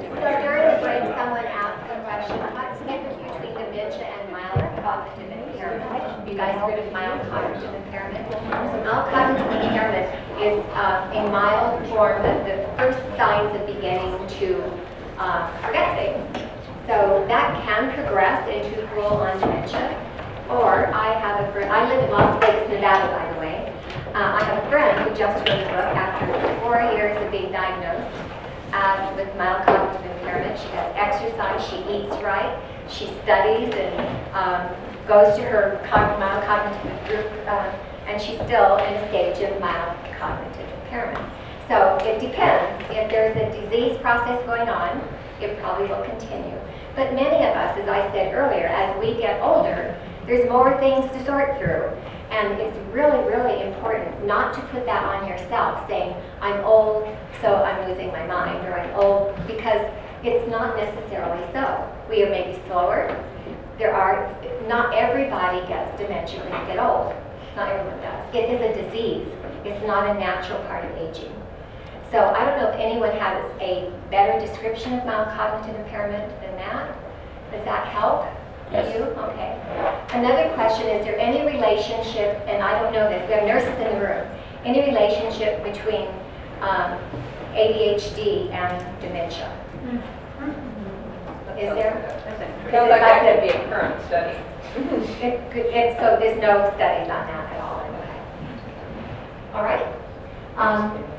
So during the break, someone asked the question, what's the difference between dementia and mild cognitive impairment? You guys heard of mild cognitive impairment? So mild cognitive impairment is a mild form of the first signs of beginning to forget things. So that can progress into full-on dementia. Or I have a friend, I live in Las Vegas, Nevada, by the way. I have a friend who just wrote a book after 4 years of being diagnosed with mild cognitive impairment. She does exercise, she eats right, she studies and goes to her mild cognitive group, and she's still in a stage of mild cognitive impairment. So it depends. If there's a disease process going on, it probably will continue. But many of us, as I said earlier, as we get older, there's more things to sort through. And it's really, really important not to put that on yourself, saying, I'm old, so I'm losing my mind, or I'm old, because it's not necessarily so. We are maybe slower. Not everybody gets dementia when you get old. Not everyone does. It is a disease. It's not a natural part of aging. So I don't know if anyone has a better description of mild cognitive impairment than that. Does that help? Yes. You? Okay. Another question, is there any relationship, and I don't know this, we have nurses in the room, any relationship between ADHD and dementia? Is there? Sounds like that could be a current study. So there's no studies on that at all. Okay. All right.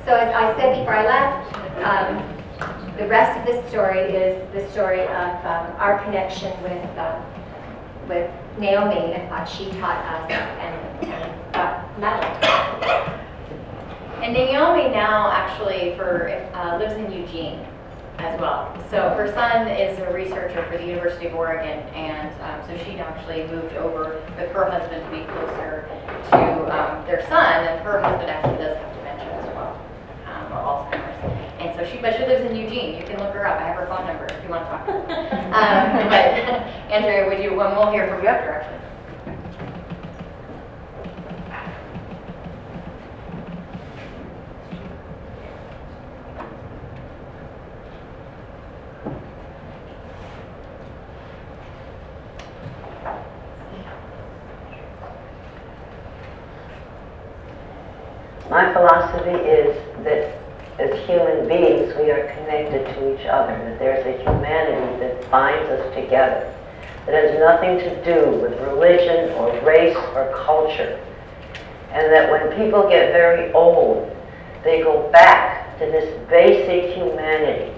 So as I said before I left, the rest of this story is the story of our connection with Naomi and what she taught us and metal. And Naomi now actually lives in Eugene as well. So her son is a researcher for the University of Oregon, and so she actually moved over with her husband to be closer to their son, and her husband actually does have dementia as well, or Alzheimer's. And so she lives in Eugene. You can look her up. I have her phone number if you want to talk to her. But Andrea, we'll hear from you after, actually. My philosophy is that as human beings, we are connected to each other, that there's a humanity that binds us together, that has nothing to do with religion or race or culture, and that when people get very old, they go back to this basic humanity.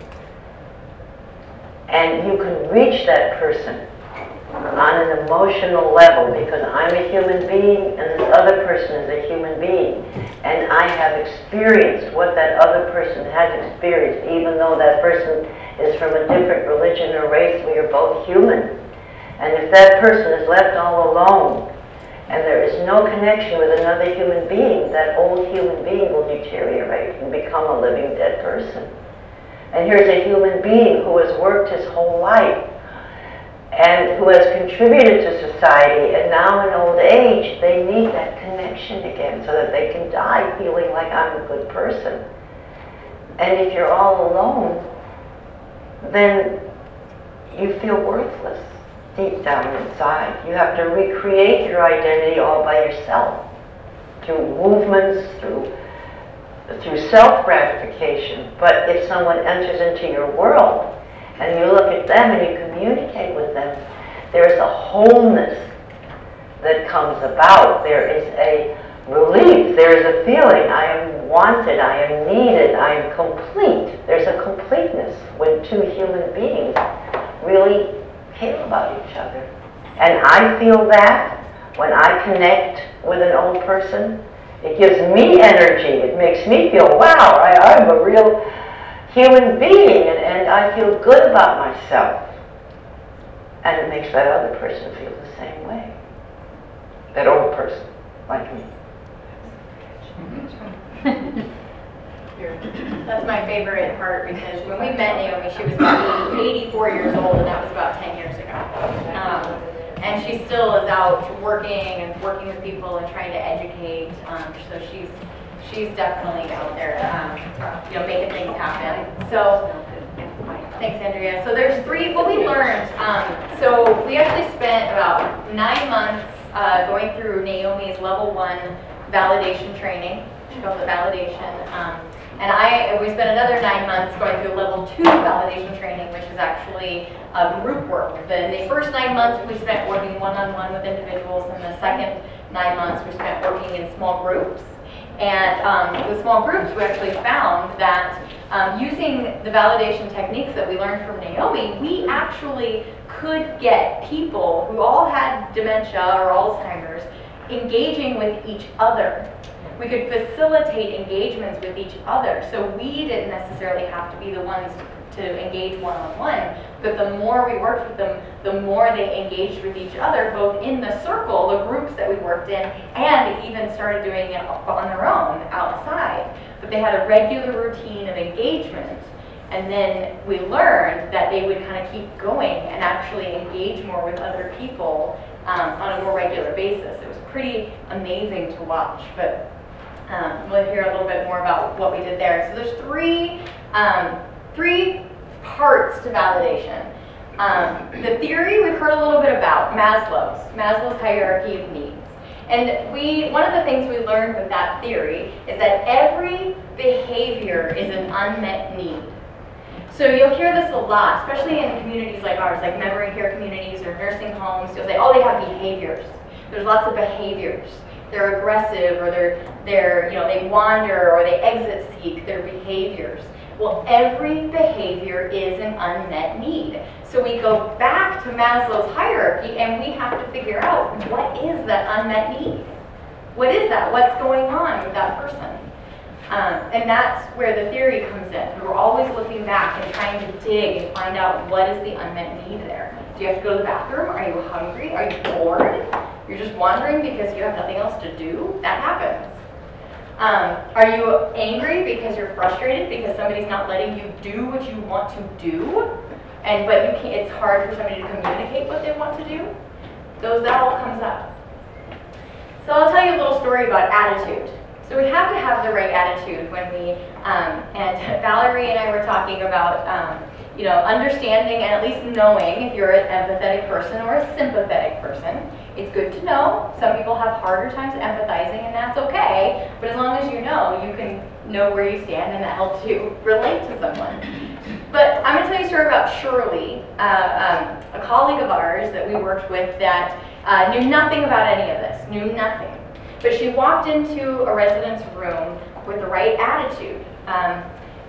And you can reach that person on an emotional level, because I'm a human being and this other person is a human being, and I have experienced what that other person has experienced. Even though that person is from a different religion or race, we are both human. And if that person is left all alone and there is no connection with another human being, that old human being will deteriorate and become a living dead person. And here's a human being who has worked his whole life and who has contributed to society, and now in old age, they need that connection again so that they can die feeling like I'm a good person. And if you're all alone, then you feel worthless deep down inside. You have to recreate your identity all by yourself, through movements, through self-gratification. But if someone enters into your world, and you look at them and you communicate with them, there's a wholeness that comes about. There is a relief. There is a feeling, I am wanted, I am needed, I am complete. There's a completeness when two human beings really care about each other. And I feel that when I connect with an old person. It gives me energy. It makes me feel, wow, I'm a real human being, and I feel good about myself. And it makes that other person feel the same way. That old person, like me. That's my favorite part, because when we met Naomi, she was about 84 years old, and that was about 10 years ago. And she still is out working with people and trying to educate. So she's definitely out there, making things happen. So. Thanks, Andrea. So there's three, what we learned, so we actually spent about 9 months going through Naomi's level 1 validation training. She calls it validation. And we spent another 9 months going through level 2 validation training, which is actually group work. In the first 9 months, we spent working one-on-one with individuals, and the second 9 months, we spent working in small groups. And with small groups, we actually found that using the validation techniques that we learned from Naomi, we actually could get people who all had dementia or Alzheimer's engaging with each other. We could facilitate engagements with each other, so we didn't necessarily have to be the ones to engage one-on-one, but the more we worked with them, the more they engaged with each other, both in the circle, the groups that we worked in, and even started doing it on their own outside. But they had a regular routine of engagement, and then we learned that they would kind of keep going and actually engage more with other people on a more regular basis. It was pretty amazing to watch, but we'll hear a little bit more about what we did there. So there's three parts to validation. The theory we've heard a little bit about, Maslow's hierarchy of needs. And one of the things we learned with that theory is that every behavior is an unmet need. So you'll hear this a lot, especially in communities like ours, like memory care communities or nursing homes. You'll say, oh, they have behaviors. There's lots of behaviors. They're aggressive, or they wander, or they exit seek. Their behaviors. Well, every behavior is an unmet need. So we go back to Maslow's hierarchy, and we have to figure out, what is that unmet need? What is that? What's going on with that person? And that's where the theory comes in. We're always looking back and trying to dig and find out, what is the unmet need there? Do you have to go to the bathroom? Are you hungry? Are you bored? You're just wandering because you have nothing else to do? That happens. Are you angry because you're frustrated because somebody's not letting you do what you want to do, but you can't, it's hard for somebody to communicate what they want to do? That all comes up. So I'll tell you a little story about attitude. So we have to have the right attitude when we, and Valerie and I were talking about, understanding and at least knowing if you're an empathetic person or a sympathetic person. It's good to know. Some people have harder times empathizing, and that's okay. But as long as you can know where you stand, and that helps you relate to someone. But I'm going to tell you a story about Shirley, a colleague of ours that we worked with that knew nothing about any of this, knew nothing. But she walked into a resident's room with the right attitude.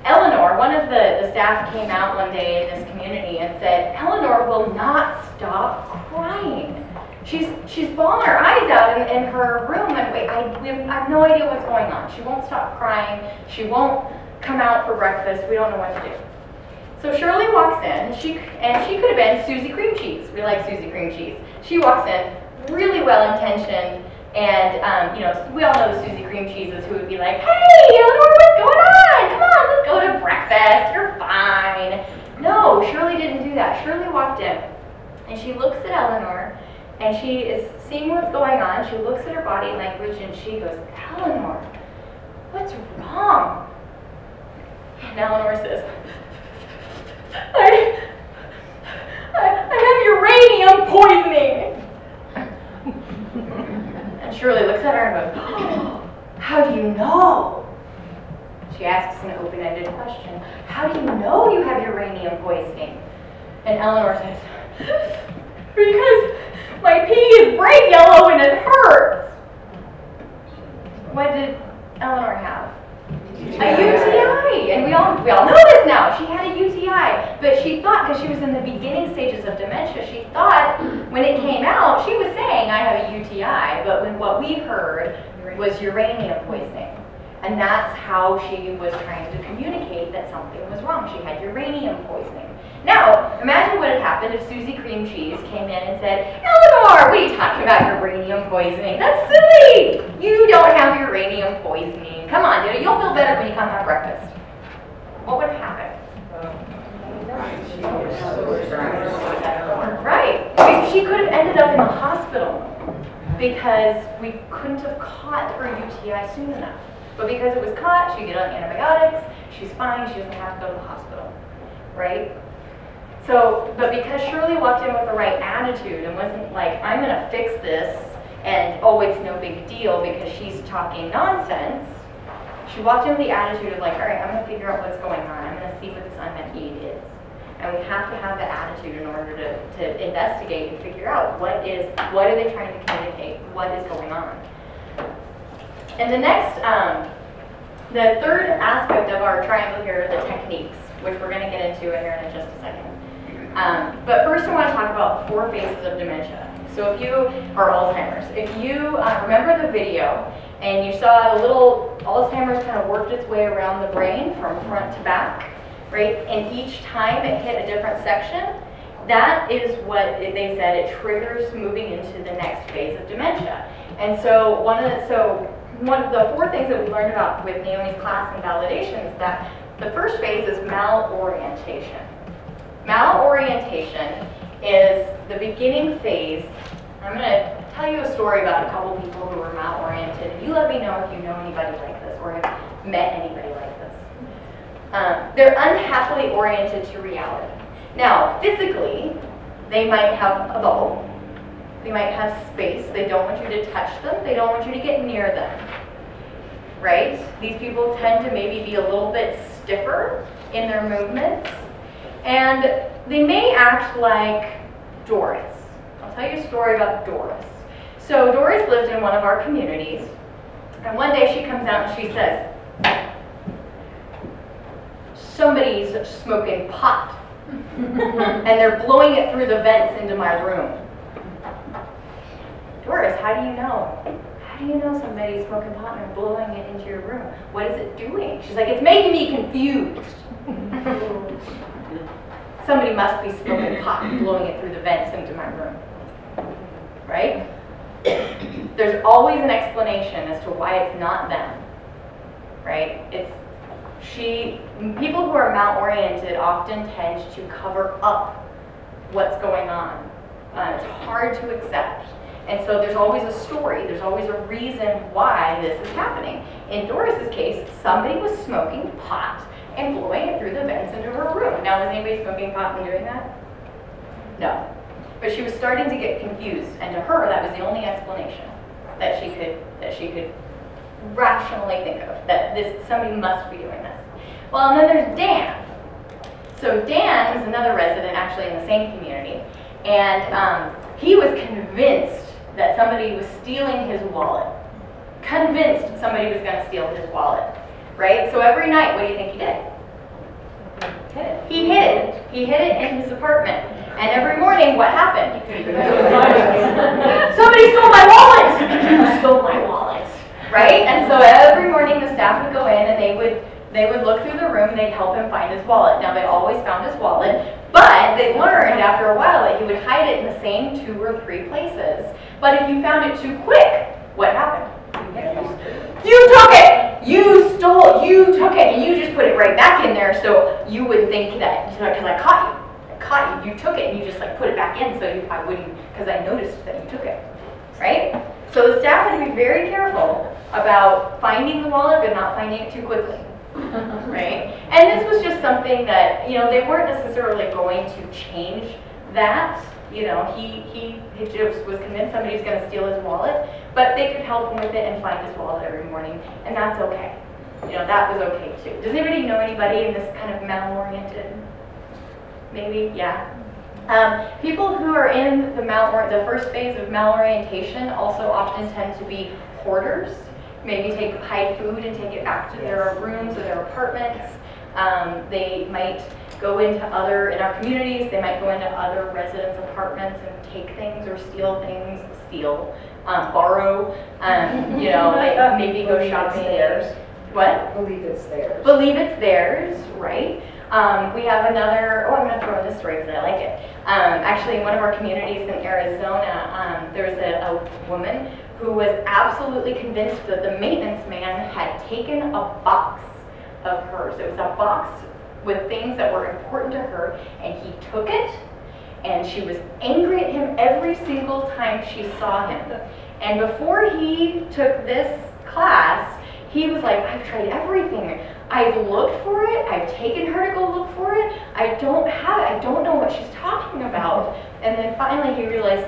Eleanor, one of the staff, came out one day in this community and said, Eleanor will not stop crying. She's bawling her eyes out in her room, and I have no idea what's going on. She won't stop crying. She won't come out for breakfast. We don't know what to do. So Shirley walks in, and she could have been Susie Cream Cheese. We like Susie Cream Cheese. She walks in, really well-intentioned, and we all know the Susie Cream Cheeses who would be like, hey, Eleanor, what's going on? Come on, let's go to breakfast. You're fine. No, Shirley didn't do that. Shirley walked in, and she looks at Eleanor, and she is seeing what's going on. She looks at her body language, and she goes, Eleanor, what's wrong? And Eleanor says, I have uranium poisoning. And Shirley looks at her and goes, oh, how do you know? She asks an open-ended question. How do you know you have uranium poisoning? And Eleanor says, because my pee is bright yellow and it hurts. What did Eleanor have? A UTI. And we all know this now. She had a UTI. But she thought, because she was in the beginning stages of dementia, she thought when it came out, she was saying, I have a UTI. But what we heard was uranium poisoning. And that's how she was trying to communicate that something was wrong. She had uranium poisoning. Now, imagine what had happened if Susie Cream Cheese came in and said, Eleanor, what are you talking about uranium poisoning? That's silly. You don't have uranium poisoning. Come on, dude. You'll feel better when you come have breakfast. What would have happened? Right. She could have ended up in the hospital because we couldn't have caught her UTI soon enough. But because it was caught, she get on antibiotics, she's fine, she doesn't have to go to the hospital, right? So, but because Shirley walked in with the right attitude and wasn't like, I'm gonna fix this, and oh, it's no big deal because she's talking nonsense, she walked in with the attitude of like, all right, I'm gonna figure out what's going on. I'm gonna see what this unmet need is. And we have to have that attitude in order to investigate and figure out what are they trying to communicate, what is going on. And the next, the third aspect of our triangle here are the techniques, which we're going to get into here in just a second. But first I want to talk about 4 phases of dementia. So if you are Alzheimer's, if you remember the video and you saw a little Alzheimer's kind of worked its way around the brain from front to back, right? And each time it hit a different section, that is what they said, it triggers moving into the next phase of dementia. And so one of the 4 things that we learned about with Naomi's class in validation is that the first phase is malorientation. Malorientation is the beginning phase. I'm going to tell you a story about a couple people who were maloriented, and you let me know if you know anybody like this or have met anybody like this. They're unhappily oriented to reality. Now, physically, they might have a bubble. They might have space. They don't want you to touch them. They don't want you to get near them. Right? These people tend to maybe be a little bit stiffer in their movements. And they may act like Doris. I'll tell you a story about Doris. So Doris lived in one of our communities. And one day she comes out and she says, somebody's smoking pot. And they're blowing it through the vents into my room. Doris, how do you know? How do you know somebody's smoking pot and they're blowing it into your room? What is it doing? She's like, it's making me confused. Somebody must be smoking pot and blowing it through the vents into my room. Right? There's always an explanation as to why it's not them. Right? People who are maloriented often tend to cover up what's going on. It's hard to accept. And so there's always a story, there's always a reason why this is happening. In Doris's case, somebody was smoking pot and blowing it through the vents into her room. Now, was anybody smoking pot and doing that? No. But she was starting to get confused, and to her, that was the only explanation that she could rationally think of, that somebody must be doing this. Well, and then there's Dan. So Dan is another resident actually in the same community, and he was convinced that somebody was stealing his wallet. Convinced somebody was going to steal his wallet, right? So every night, what do you think he did? He hid it. He hid it in his apartment. And every morning, what happened? Somebody stole my wallet! You stole my wallet. Right? And so every morning the staff would go in and they would look through the room and they'd help him find his wallet. Now they always found his wallet, but they learned after a while that he would hide it in the same 2 or 3 places. But if you found it too quick, what happened? You took it! You stole it! You took it! And you just put it right back in there so you wouldn't think that, because I caught you. You took it and you just like put it back in so I wouldn't, because I noticed that you took it. Right? So the staff had to be very careful about finding the wallet but not finding it too quickly. Right? And this was just something that, they weren't necessarily going to change that. He just was convinced somebody was going to steal his wallet, but they could help him with it and find his wallet every morning, and that's okay. That was okay too. Does anybody know anybody in this kind of maloriented? Maybe, yeah. People who are in the first phase of malorientation also often tend to be hoarders. Maybe hide food and take it back to their rooms or their apartments. They might go into in our communities, they might go into other residents' apartments and take things or steal things, borrow, like maybe go shopping. Theirs. What? Believe it's theirs. Believe it's theirs, right? We have another, I'm going to throw in this story because I like it. Actually, in one of our communities in Arizona, there was a woman who was absolutely convinced that the maintenance man had taken a box of hers. It was a box with things that were important to her, and he took it, and she was angry at him every single time she saw him. And before he took this class, he was like, I've tried everything. I've looked for it, I've taken her to go look for it, I don't know what she's talking about. And then finally he realized,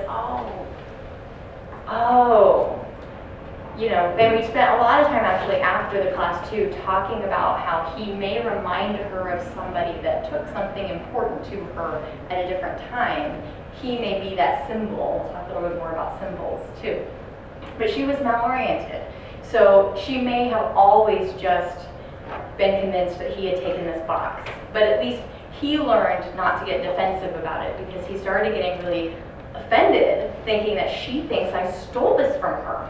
you know, then we spent a lot of time actually after the class too talking about how he may remind her of somebody that took something important to her at a different time. He may be that symbol. We'll talk a little bit more about symbols too. But she was maloriented. So she may have always just been convinced that he had taken this box. But at least he learned not to get defensive about it, because he started getting really offended, thinking that she thinks I stole this from her.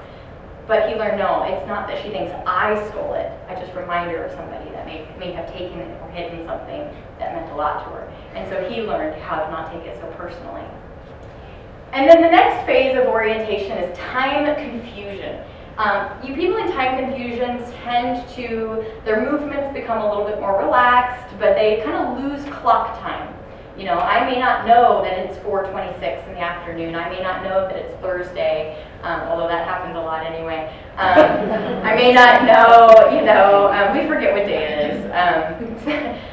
But he learned, no, it's not that she thinks I stole it. I just remind her of somebody that may have taken it or hidden something that meant a lot to her. And so he learned how to not take it so personally. And then the next phase of orientation is time confusion. You people in time confusion tend to, their movements become a little bit more relaxed, but they kind of lose clock time. You know, I may not know that it's 4:26 in the afternoon. I may not know that it's Thursday, although that happens a lot anyway. I may not know, you know, we forget what day it is.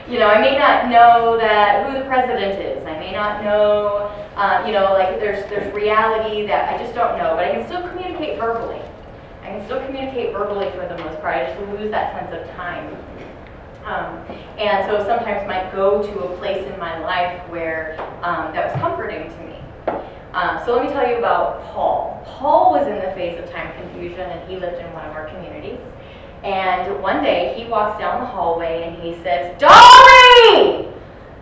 You know, I may not know that who the president is. I may not know, you know, like there's reality that I just don't know, but I can still communicate verbally. I can still communicate verbally for the most part. I just lose that sense of time. And so sometimes might go to a place in my life where that was comforting to me. So let me tell you about Paul. Paul was in the phase of time confusion, and he lived in one of our communities. And one day he walks down the hallway and he says, "Dolly!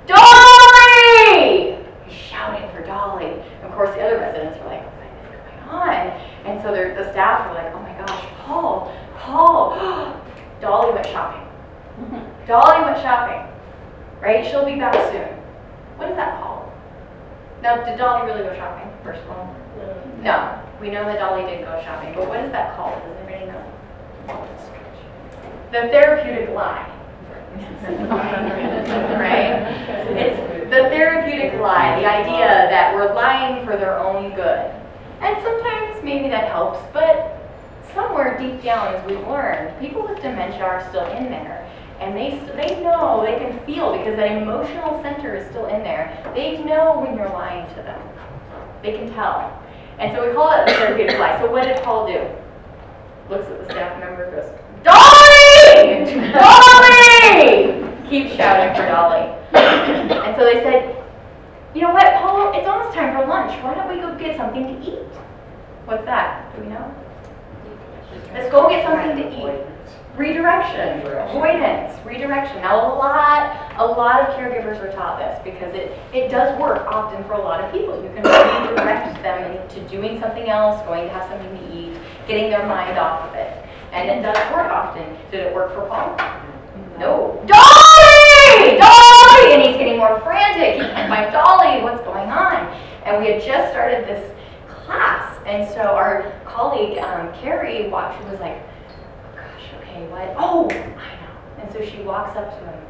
Dolly!" He's shouting for Dolly. And of course the other residents were like, "What is going on?" And so the staff were like, "Oh my gosh, Paul, Paul." Dolly went shopping. Dolly went shopping, right? She'll be back soon. What is that called? Now, did Dolly really go shopping, first of all? No. We know that Dolly did go shopping, but what is that called? Does anybody know? The therapeutic lie. Right? It's the therapeutic lie, the idea that we're lying for their own good. And sometimes maybe that helps, but somewhere deep down, as we've learned, people with dementia are still in there. And they know, they can feel, because that emotional center is still in there. They know when you're lying to them. They can tell. And so we call it a therapeutic lie. So what did Paul do? Looks at the staff member and goes, "Dolly! Dolly!" Keeps shouting for Dolly. And so they said, "You know what, Paul, it's almost time for lunch. Why don't we go get something to eat?" What's that? Do we know? Let's go get something to eat. Redirection, avoidance, redirection. Now a lot of caregivers are taught this, because it does work often for a lot of people. You can redirect them into doing something else, going to have something to eat, getting their mind off of it. And it does work often. Did it work for Paul? No. Dolly! Dolly! And he's getting more frantic. He can't find Dolly. What's going on? And we had just started this class. And so our colleague, Carrie, watched and was like, "What? Oh, I know." And so she walks up to him.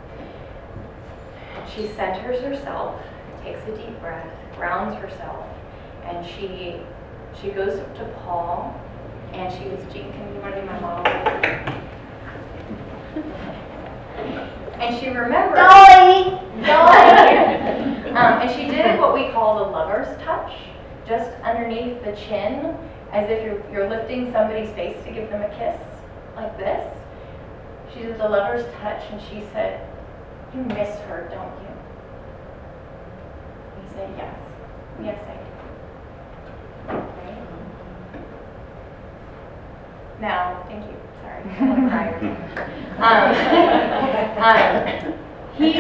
She centers herself, takes a deep breath, grounds herself, and she goes up to Paul, and she goes, "Jean, can you want to be my model?" And she remembered. Dolly! Dolly! And she did what we call the lover's touch, just underneath the chin, as if you're lifting somebody's face to give them a kiss, like this. She did the lover's touch, and she said, "You miss her, don't you?" He said, "Yes. Yes, I do." Okay. Now, thank you. Sorry, I want to cry. He,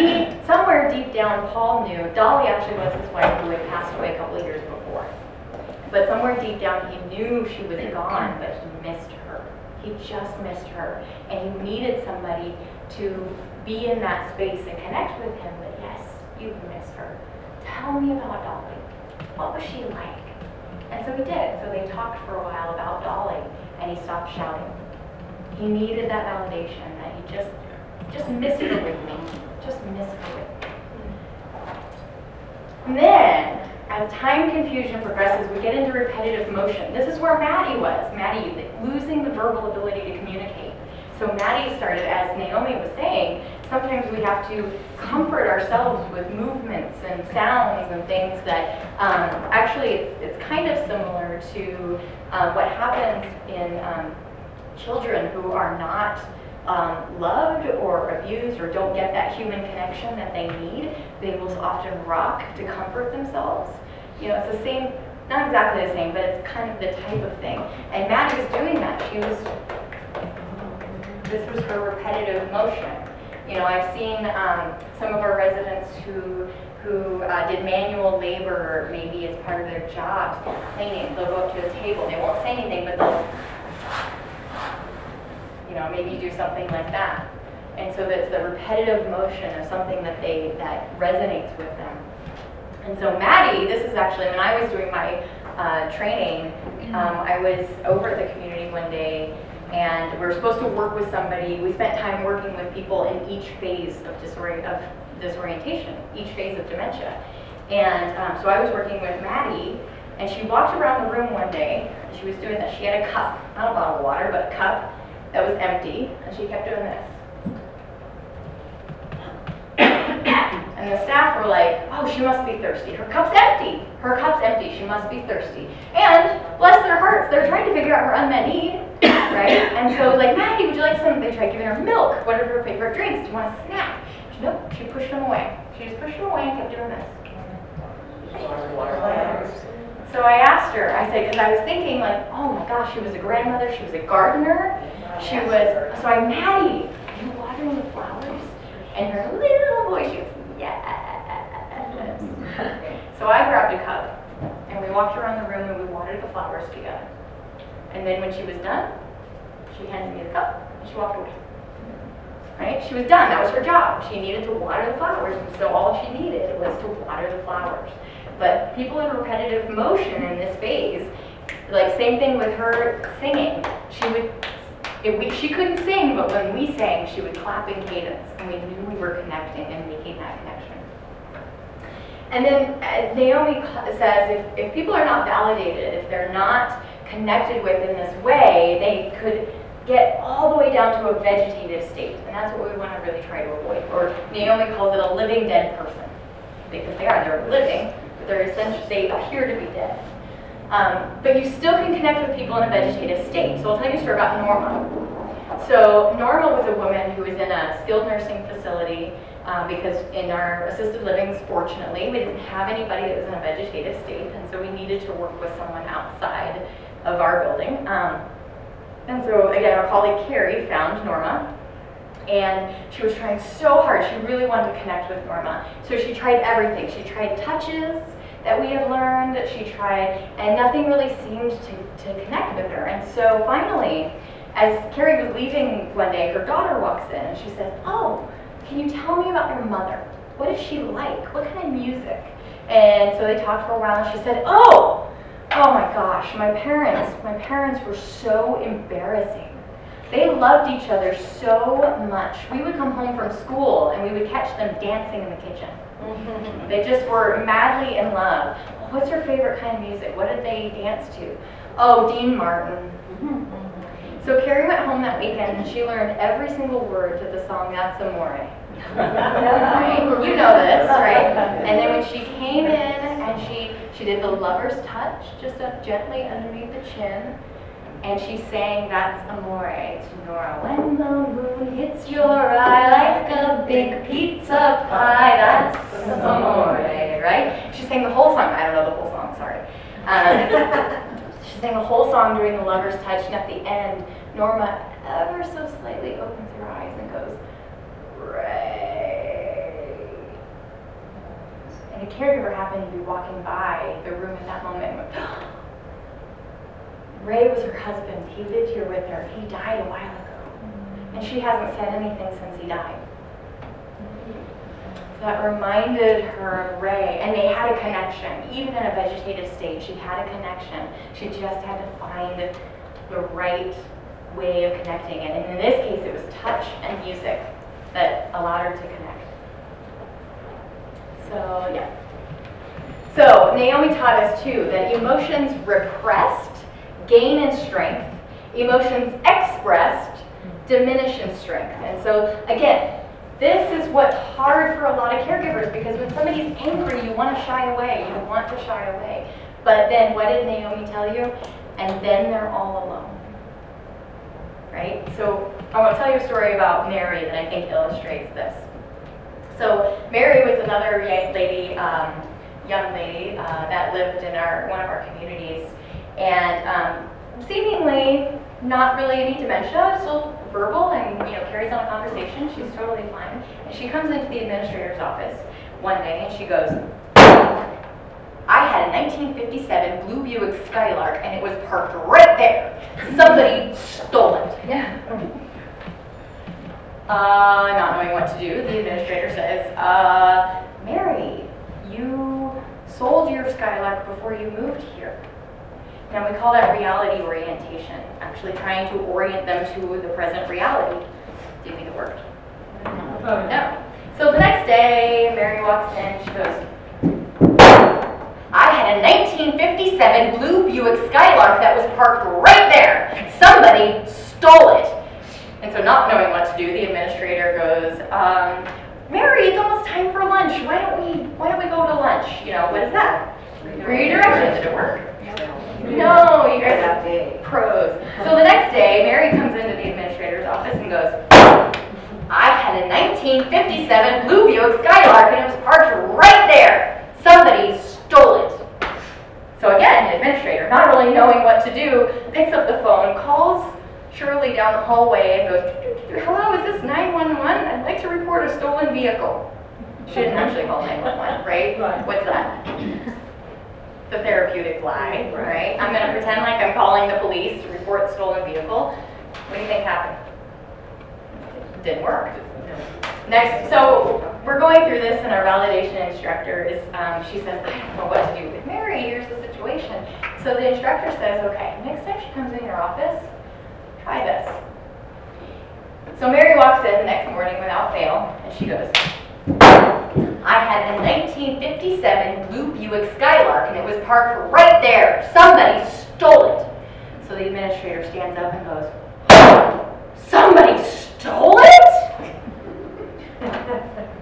somewhere deep down, Paul knew, Dolly actually was his wife who had passed away a couple of years before. But somewhere deep down, he knew she was gone, but he missed her. He just missed her, and he needed somebody to be in that space and connect with him. But yes, you missed her. Tell me about Dolly. What was she like? And so he did. So they talked for a while about Dolly, and he stopped shouting. He needed that validation that he just missed her with me. Just missed her with me. And then, as time confusion progresses, we get into repetitive motion. This is where Maddie was. Maddie, losing the verbal ability to communicate. So Maddie started, as Naomi was saying, sometimes we have to comfort ourselves with movements and sounds and things that actually it's kind of similar to what happens in children who are not loved or abused or don't get that human connection that they need. They will often rock to comfort themselves. You know, it's the same, not exactly the same, but it's kind of the type of thing. And Maddie was doing that. This was her repetitive motion. You know, I've seen some of our residents who did manual labor maybe as part of their jobs, cleaning. They'll go up to a table. They won't say anything, but they'll, you know, maybe do something like that. And so that's the repetitive motion of something that resonates with them. And so Maddie, this is actually, when I was doing my training, I was over at the community one day, and we were supposed to work with somebody. We spent time working with people in each phase of disorientation, each phase of dementia. And so I was working with Maddie, and she walked around the room one day, and she was doing this. She had a cup, not a bottle of water, but a cup that was empty, and she kept doing this. And the staff were like, oh, she must be thirsty. Her cup's empty. Her cup's empty. She must be thirsty. And bless their hearts, they're trying to figure out her unmet need, right? And so it was like, Maddie, would you like some? They tried giving her milk. What are her favorite drinks? Do you want a snack? Nope, she pushed them away. She just pushed them away and kept doing this. So I asked her, I said, because I was thinking like, oh my gosh, she was a grandmother, she was a gardener, she was, so I'm Maddie, are you watering the flowers? And her little voice, she was, yes. So I grabbed a cup, and we walked around the room and we watered the flowers together. And then when she was done, she handed me the cup, and she walked away. Right? She was done, that was her job. She needed to water the flowers, and so all she needed was to water the flowers. But people in repetitive motion in this phase, like same thing with her singing. She couldn't sing, but when we sang, she would clap in cadence, and we knew we were connecting and making that connection. And then, as Naomi says, if people are not validated, if they're not connected with in this way, they could get all the way down to a vegetative state, and that's what we want to really try to avoid. Or Naomi calls it a living dead person, because they're living, but they appear to be dead. But you still can connect with people in a vegetative state. So I'll tell you a story about Norma. So Norma was a woman who was in a skilled nursing facility because in our assisted livings, fortunately, we didn't have anybody that was in a vegetative state, and so we needed to work with someone outside of our building. And so again, our colleague Carrie found Norma, and she was trying so hard. She really wanted to connect with Norma. So she tried everything. She tried touches that we had learned, she tried, and nothing really seemed to connect with her. And so finally, as Carrie was leaving one day, her daughter walks in and she says, oh, can you tell me about your mother? What is she like? What kind of music? And so they talked for a while, and she said, oh my gosh, my parents were so embarrassing. They loved each other so much. We would come home from school and we would catch them dancing in the kitchen. They just were madly in love. What's your favorite kind of music? What did they dance to? Oh, Dean Martin. So Carrie went home that weekend and she learned every single word to the song That's Amore. Right? You know this, right? And then when she came in and she did the lover's touch, just up gently underneath the chin, and she sang That's Amore to Nora. When the moon hits your eye like a big pizza pie, that's amore, right? She sang the whole song. I don't know the whole song, sorry. She sang the whole song during the lover's touch, and at the end, Norma ever so slightly opens her eyes and goes, Ray. And a caregiver happened to be walking by the room at that moment and went, Ray was her husband. He lived here with her. He died a while ago. And she hasn't said anything since he died. So that reminded her of Ray. And they had a connection. Even in a vegetative state, she had a connection. She just had to find the right way of connecting. And in this case, it was touch and music that allowed her to connect. So, yeah. So, Naomi taught us, too, that emotions repressed gain in strength, emotions expressed diminish in strength. And so again, this is what's hard for a lot of caregivers, because when somebody's angry, you want to shy away. You want to shy away. But then what did Naomi tell you? And then they're all alone. Right? So I want to tell you a story about Mary that I think illustrates this. So Mary was another young lady that lived in one of our communities, and seemingly not really any dementia, still verbal and carries on a conversation. She's totally fine. And she comes into the administrator's office one day and she goes, "I had a 1957 blue Buick Skylark and it was parked right there. Somebody stole it." Yeah. Not knowing what to do, the administrator says, "Mary, you sold your Skylark before you moved here." Now we call that reality orientation, actually trying to orient them to the present reality. Do you think it worked? No. So the next day, Mary walks in, she goes, "I had a 1957 blue Buick Skylark that was parked right there. Somebody stole it." And so not knowing what to do, the administrator goes, "Mary, it's almost time for lunch. Why don't we go to lunch? What is that? Redirection. Did it work?" No, you guys are pros. So the next day, Mary comes into the administrator's office and goes, "I had a 1957 blue Buick Skylark and it was parked right there. Somebody stole it." So again, the administrator, not really knowing what to do, picks up the phone, calls Shirley down the hallway and goes, "Hello, is this 911? I'd like to report a stolen vehicle." She didn't actually call 911, right? What's that? The therapeutic lie, right? I'm going to pretend like I'm calling the police to report the stolen vehicle. What do you think happened? It didn't work. Next, so we're going through this, and our validation instructor is, she says, "I don't know what to do with Mary. Here's the situation." So the instructor says, "Okay, next time she comes in your office, try this." So Mary walks in the next morning without fail, and she goes, "I had a 1957 blue Buick Skylark and it was parked right there. Somebody stole it." So the administrator stands up and goes, "Somebody stole it?"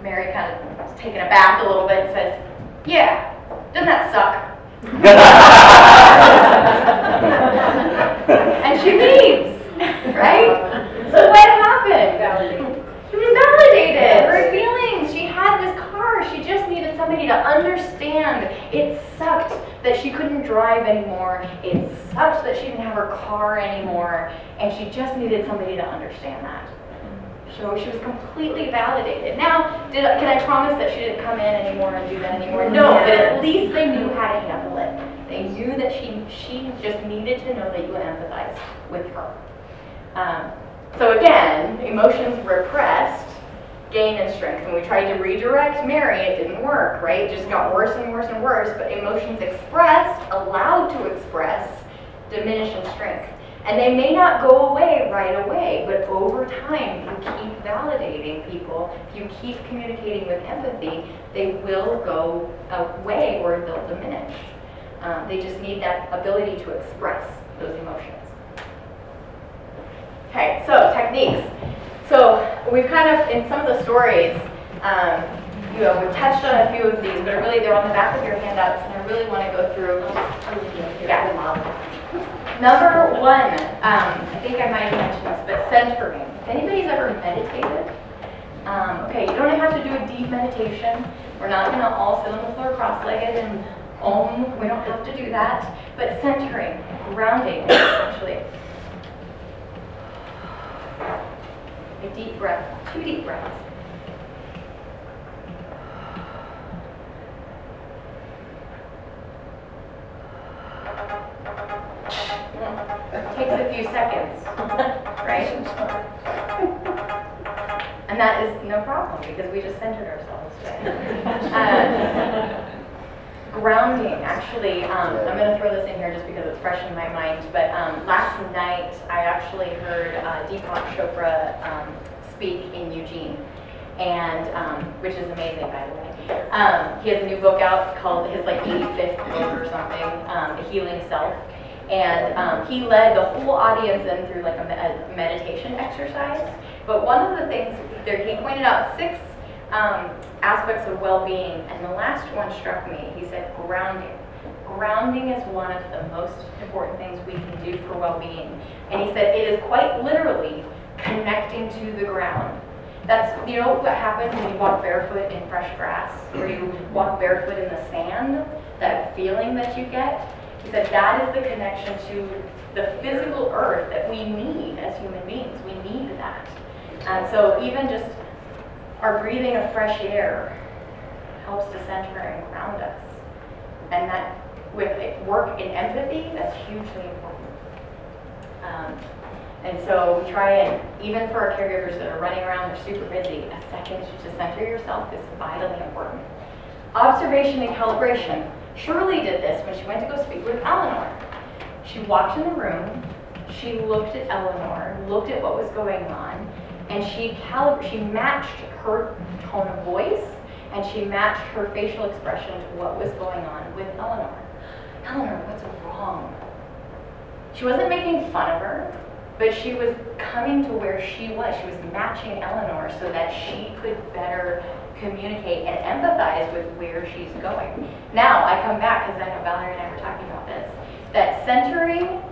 Mary kind of is taken aback a little bit and says, "Yeah, doesn't that suck?" And she leaves, right? So what happened? She was validated. Her feelings. She had this car. She just needed somebody to understand. It sucked that she couldn't drive anymore. It sucked that she didn't have her car anymore. And she just needed somebody to understand that. So she was completely validated. Now, can I promise that she didn't come in anymore and do that anymore? No, but at least they knew how to handle it. They knew that she just needed to know that you would empathize with her. So again, emotions repressed, gain in strength. When we tried to redirect Mary, it didn't work, right? It just got worse and worse and worse. But emotions expressed, allowed to express, diminish in strength. And they may not go away right away, but over time, if you keep validating people, if you keep communicating with empathy, they will go away or they'll diminish. They just need that ability to express those emotions. Okay, so techniques. So we've kind of, in some of the stories, we've touched on a few of these, but really they're on the back of your handouts, and I really want to go through. Yeah. Number one, I think I might have mentioned this, but centering. If anybody's ever meditated, okay, you don't have to do a deep meditation. We're not going to all sit on the floor cross-legged and om. We don't have to do that. But centering, grounding, actually. A deep breath, 2 deep breaths. It takes a few seconds, right? And that is no problem because we just centered ourselves. Grounding, actually, I'm going to throw this in here just because it's fresh in my mind, but last night I actually heard DMARC speak in Eugene, and which is amazing, by the way. He has a new book out called his 85th book or something, The Healing Self. And he led the whole audience in through like a meditation exercise. But one of the things there, he pointed out 6 aspects of well-being, and the last one struck me. He said grounding. Grounding is one of the most important things we can do for well-being. And he said it is quite literally connecting to the ground. That's, you know what happens when you walk barefoot in fresh grass, or you walk barefoot in the sand, that feeling that you get? He said that is the connection to the physical earth that we need as human beings. We need that. And so even just our breathing of fresh air helps to center and ground us. And that with work in empathy, that's hugely important. And so we try, and even for our caregivers that are running around, they're super busy, a second to center yourself is vitally important. Observation and calibration. Shirley did this when she went to go speak with Eleanor. She walked in the room, she looked at Eleanor, looked at what was going on, and she matched her tone of voice, and she matched her facial expression to what was going on with Eleanor. Eleanor, what's wrong? She wasn't making fun of her, but she was coming to where she was. She was matching Eleanor so that she could better communicate and empathize with where she's going. Now, I come back, because I know Valerie and I were talking about this, that centering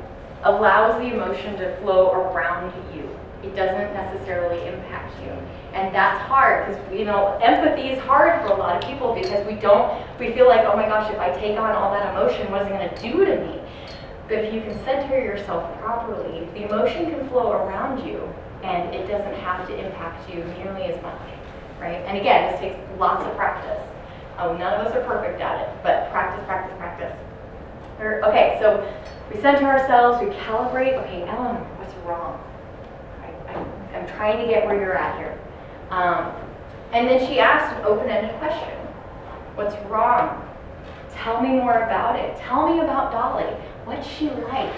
allows the emotion to flow around you. It doesn't necessarily impact you. And that's hard, because, you know, empathy is hard for a lot of people, because we feel like, oh my gosh, if I take on all that emotion, what is it going to do to me? But if you can center yourself properly, the emotion can flow around you, and it doesn't have to impact you nearly as much, right? And again, this takes lots of practice. None of us are perfect at it, but practice, practice, practice. Okay, so we center ourselves, we calibrate. Okay, Eleanor, what's wrong? I'm trying to get where you're at here. And then she asked an open-ended question. What's wrong? Tell me more about it. Tell me about Dolly. What's she like?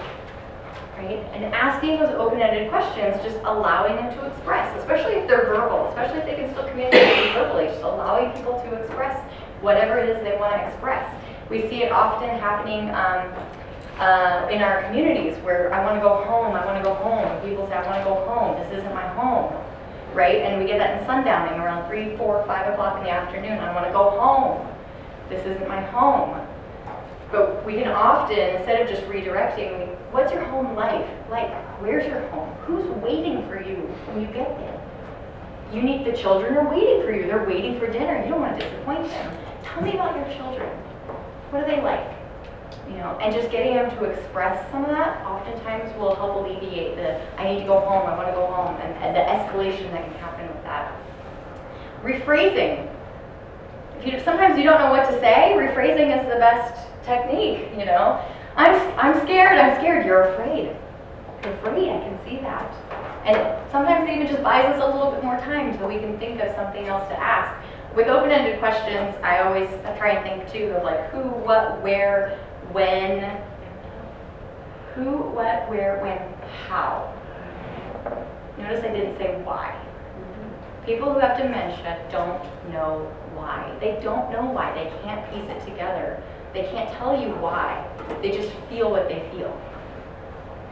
Right? And asking those open-ended questions, just allowing them to express, especially if they're verbal, especially if they can still communicate verbally, just allowing people to express whatever it is they want to express. We see it often happening in our communities where I want to go home, I want to go home. And people say, I want to go home. This isn't my home. Right? And we get that in sundowning around 3, 4, 5 o'clock in the afternoon. I want to go home. This isn't my home. But we can often, instead of just redirecting, what's your home life like? Where's your home? Who's waiting for you when you get there? The children are waiting for you. They're waiting for dinner. You don't want to disappoint them. Tell me about your children. What are they like? You know, and just getting them to express some of that oftentimes will help alleviate the, I need to go home, I want to go home, and the escalation that can happen with that. Rephrasing. Sometimes you don't know what to say, rephrasing is the best technique, you know. I'm scared, you're afraid. You're afraid, I can see that. And sometimes it even just buys us a little bit more time until we can think of something else to ask. With open-ended questions, I try and think too of like who, what, where, when. Who, what, where, when, how. Notice I didn't say why. People who have dementia don't know why. They don't know why. They can't piece it together. They can't tell you why. They just feel what they feel.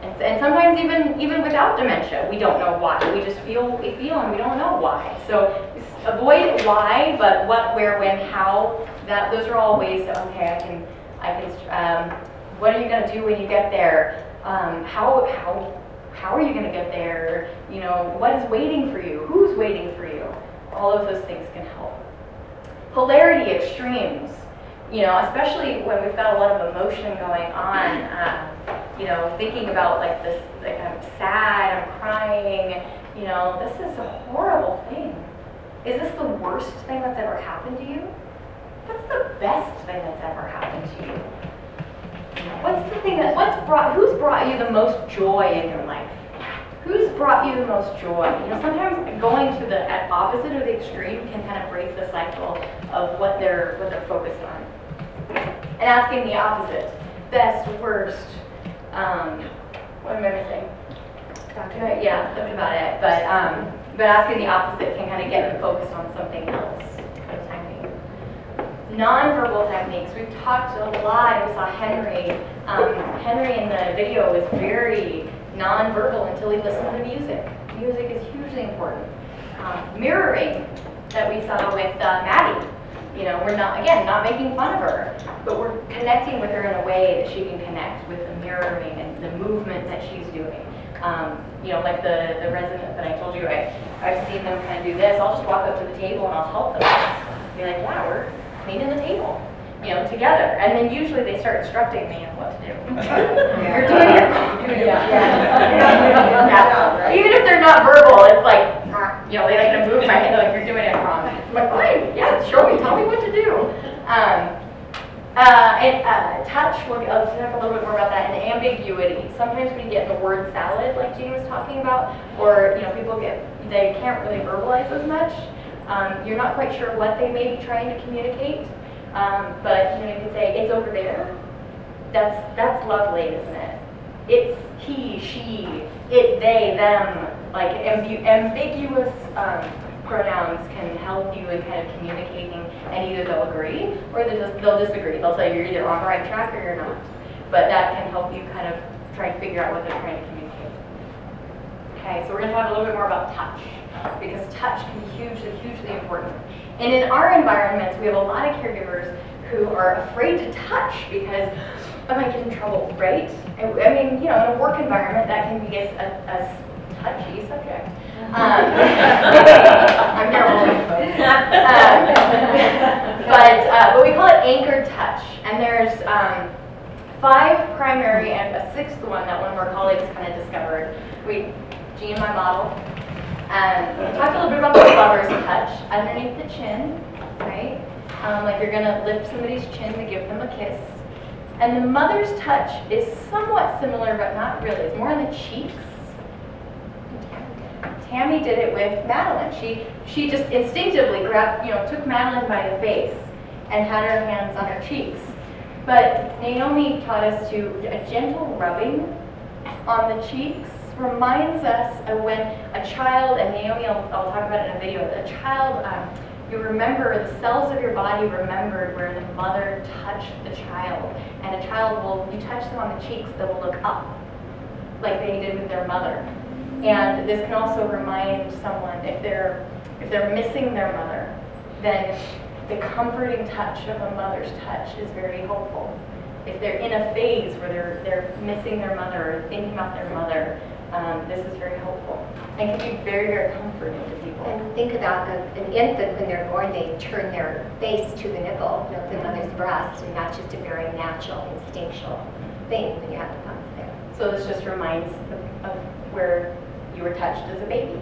And sometimes even without dementia, we don't know why. We just feel what we feel and we don't know why. So avoid why, but what, where, when, how. Those are all ways that, okay, what are you going to do when you get there? How are you going to get there? You know, what is waiting for you? Who's waiting for you? All of those things can help. Polarity extremes. You know, especially when we've got a lot of emotion going on, you know, thinking about like this, like I'm sad, I'm crying, you know, this is a horrible thing. Is this the worst thing that's ever happened to you? What's the best thing that's ever happened to you? What's the thing who's brought you the most joy in your life? Who's brought you the most joy? You know, sometimes going to the opposite or the extreme can kind of break the cycle of what they're focused on. And asking the opposite, best, worst, what am I missing? Yeah, that's about it. But asking the opposite can kind of get them focused on something else for the time being. Nonverbal techniques. We've talked a lot. We saw Henry. Henry in the video was very nonverbal until he listened to music. Music is hugely important. Mirroring that we saw with Maddie. You know, we're not, again, not making fun of her, but we're connecting with her in a way that she can connect with the mirroring and the movement that she's doing. You know, like the resident that I told you, I've seen them kind of do this. I'll just walk up to the table and I'll help them. Be like, yeah, we're cleaning the table, you know, together. And then usually they start instructing me on what to do. You're doing it wrong. You're doing it wrong. Yeah. Even if they're not verbal, it's like, you know, they like to move my hand, like, you're doing it wrong. I'm like, fine, yeah, show me, tell me what to do. Touch, I'll talk a little bit more about that, and ambiguity. Sometimes we get in the word salad, like Jean was talking about, or, you know, people they can't really verbalize as much. You're not quite sure what they may be trying to communicate, but, you know, you can say, it's over there. That's lovely, isn't it? It's he, she, it, they, them. Like ambiguous pronouns can help you in kind of communicating, and either they'll agree or they'll disagree. They'll tell you you're either on the right track or you're not. But that can help you kind of try and figure out what they're trying to communicate. Okay, so we're going to talk a little bit more about touch, because touch can be hugely, hugely important. And in our environments, we have a lot of caregivers who are afraid to touch because I might get in trouble, right? I mean, you know, in a work environment, that can be a touchy subject. I'm terrible. But we call it anchored touch, and there's 5 primary and a 6th one that one of our colleagues kind of discovered. Jean, my model, we talked a little bit about the lover's touch underneath the chin, right? Like you're gonna lift somebody's chin to give them a kiss. And the mother's touch is somewhat similar, but not really. It's more on the cheeks. Tammy did it with Madeline. She just instinctively grabbed, you know, took Madeline by the face and had her hands on her cheeks. But Naomi taught us a gentle rubbing on the cheeks reminds us of when a child, and Naomi, I'll talk about it in a video, a child, you remember, the cells of your body remembered where the mother touched the child. And a child will, you touch them on the cheeks, they will look up, like they did with their mother. And this can also remind someone, if they're missing their mother, then the comforting touch of a mother's touch is very helpful. If they're in a phase where they're missing their mother or thinking about their mother, this is very helpful and can be very, very comforting to people. And think about an infant when they're born, they turn their face to the nipple, you know, the mother's breast, and that's just a very natural, instinctual thing when you have the pumps there. So this just reminds of where you were touched as a baby.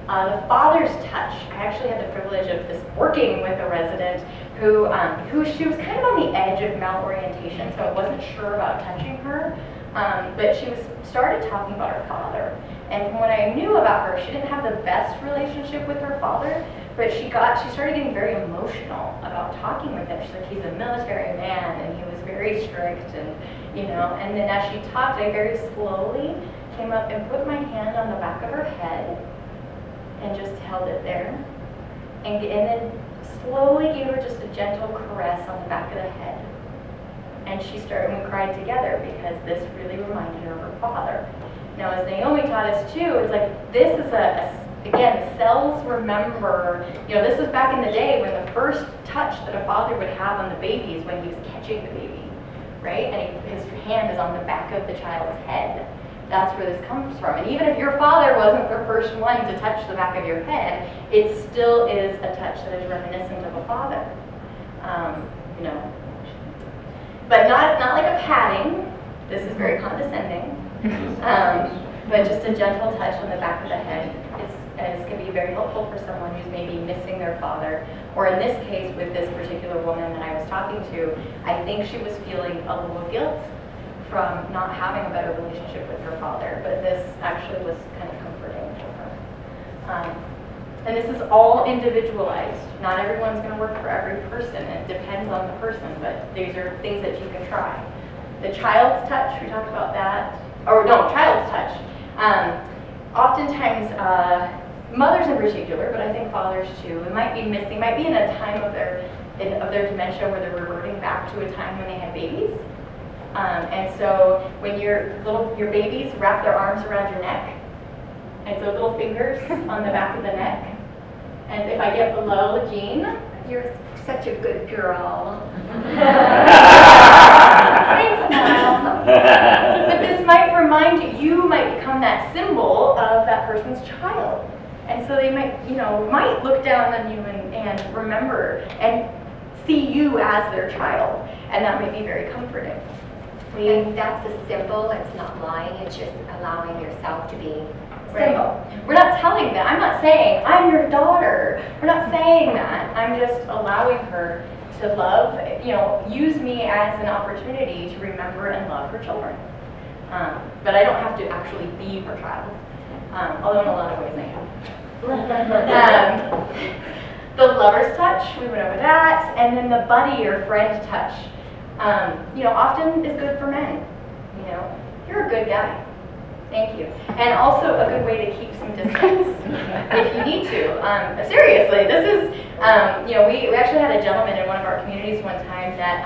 The father's touch. I actually had the privilege of working with a resident who she was kind of on the edge of malorientation, so I wasn't sure about touching her. But she started talking about her father. And from what I knew about her, she didn't have the best relationship with her father, but she started getting very emotional about talking with him. She's like, he's a military man, and he was very strict, and you know. And then as she talked, I very slowly came up and put my hand on the back of her head and just held it there. And then slowly gave her just a gentle caress on the back of the head. And she started, and we cried together because this really reminded her of her father. Now, as Naomi taught us too, it's like this is again, cells remember, you know, this was back in the day when the first touch that a father would have on the baby is when he was catching the baby, right? And his hand is on the back of the child's head. That's where this comes from. And even if your father wasn't the first one to touch the back of your head, it still is a touch that is reminiscent of a father, you know. But not like a patting. This is very condescending. But just a gentle touch on the back of the head is can be very helpful for someone who's maybe missing their father. Or in this case, with this particular woman that I was talking to, I think she was feeling a little guilt from not having a better relationship with her father. But this actually was kind of comforting for her. And this is all individualized. Not everyone's going to work for every person. It depends on the person, but these are things that you can try. The child's touch, we talked about that. Or no, child's touch. Oftentimes, mothers in particular, but I think fathers too, might be missing, might be in a time of their of their dementia where they're reverting back to a time when they had babies. And so when your babies wrap their arms around your neck, and so little fingers on the back of the neck. And if I get below Jean, You're such a good girl. thanks, Mom. But this might remind you, you might become that symbol of that person's child. And so they might, might look down on you and remember and see you as their child. And that might be very comforting. And that's a symbol, it's not lying, it's just allowing yourself to be Right. symbol. We're not telling that. I'm not saying, I'm your daughter. We're not saying that. I'm just allowing her to love, use me as an opportunity to remember and love her children. But I don't have to actually be her child, although in a lot of ways I am. The lover's touch, we went over that, and then the buddy or friend touch, often is good for men. You're a good guy. Thank you. And also a good way to keep some distance if you need to. Seriously, this is, we actually had a gentleman in one of our communities one time that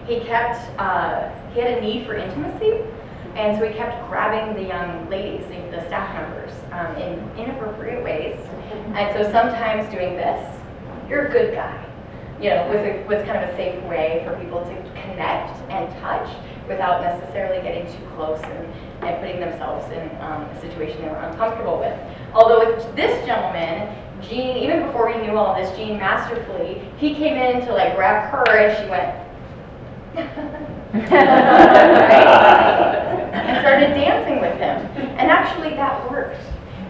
he had a need for intimacy, and so he kept grabbing the young ladies, the staff members, in inappropriate ways. And so sometimes doing this, you're a good guy, was kind of a safe way for people to connect and touch without necessarily getting too close and putting themselves in a situation they were uncomfortable with. Although with this gentleman, Jean, even before we knew all this, Jean masterfully, he came in to like grab her and she went, and started dancing with him. And actually that worked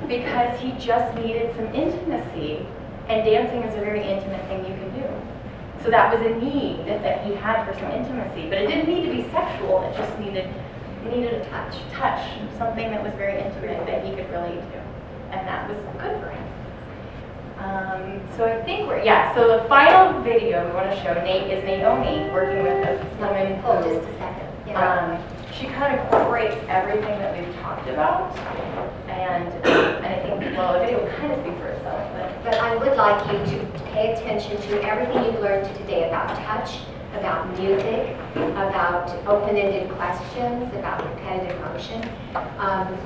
because he just needed some intimacy, and dancing is a very intimate thing you can do. So that was a need that he had for some intimacy, but it didn't need to be sexual. It just needed a touch, something that was very intimate that he could relate to, and that was good for him. So I think so the final video we want to show is Naomi working with a woman Hold who, just a second. Yeah. she kind of incorporates everything that we've talked about, and I think, the video will kind of speak for itself, But I would like you to pay attention to everything you've learned today about touch, about music, about open-ended questions, about repetitive motion.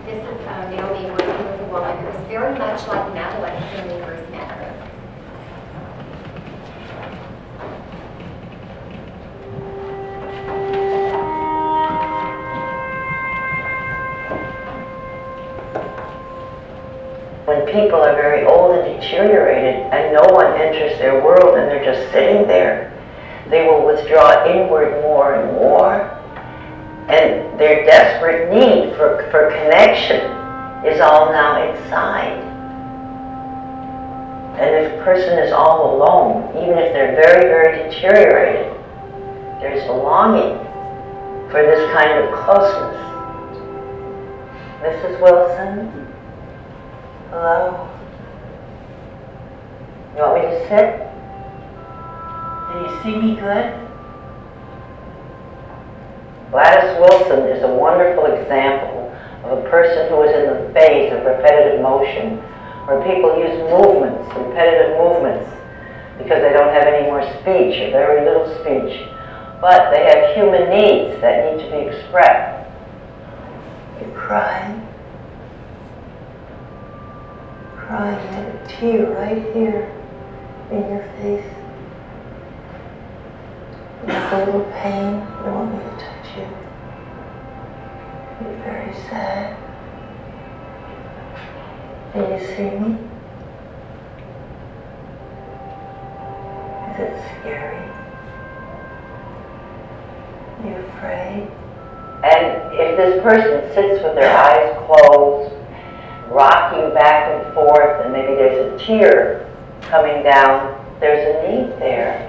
This is Naomi working with a woman who's very much like Madeline when we first met her. When people are very old and deteriorated and no one enters their world and they're just sitting there, they will withdraw inward more and more. And their desperate need for connection is all now inside. And if a person is all alone, even if they're very, very deteriorated, there's a longing for this kind of closeness. Mrs. Wilson? Hello? You want me to sit? Can you see me good? Gladys Wilson is a wonderful example of a person who is in the phase of repetitive motion, where people use movements, repetitive movements, because they don't have any more speech or very little speech. But they have human needs that need to be expressed. You're crying. Crying, you have a tear right here in your face. You have a little pain. You don't want me to touch you. You're very sad. Can you see me? Is it scary? Are you afraid? And if this person sits with their eyes closed, rocking back and forth, and maybe there's a tear coming down, there's a need there.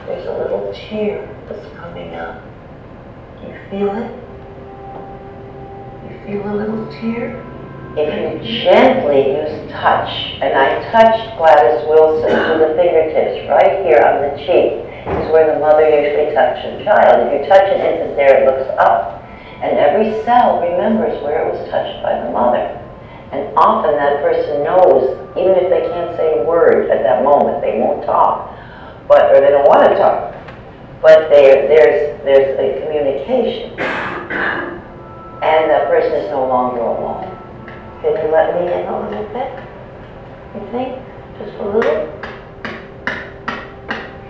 There's a little tear that's coming up. Do you feel it? You feel a little tear? If you gently use touch, and I touched Gladys Wilson with the fingertips right here on the cheek, is where the mother usually touches the child. If you touch an infant there, it looks up. And every cell remembers where it was touched by the mother. And often that person knows, even if they can't say a word at that moment, they won't talk, or they don't want to talk, but there's a communication. And that person is no longer alone. Can you let me in a little bit? You think? Just a little?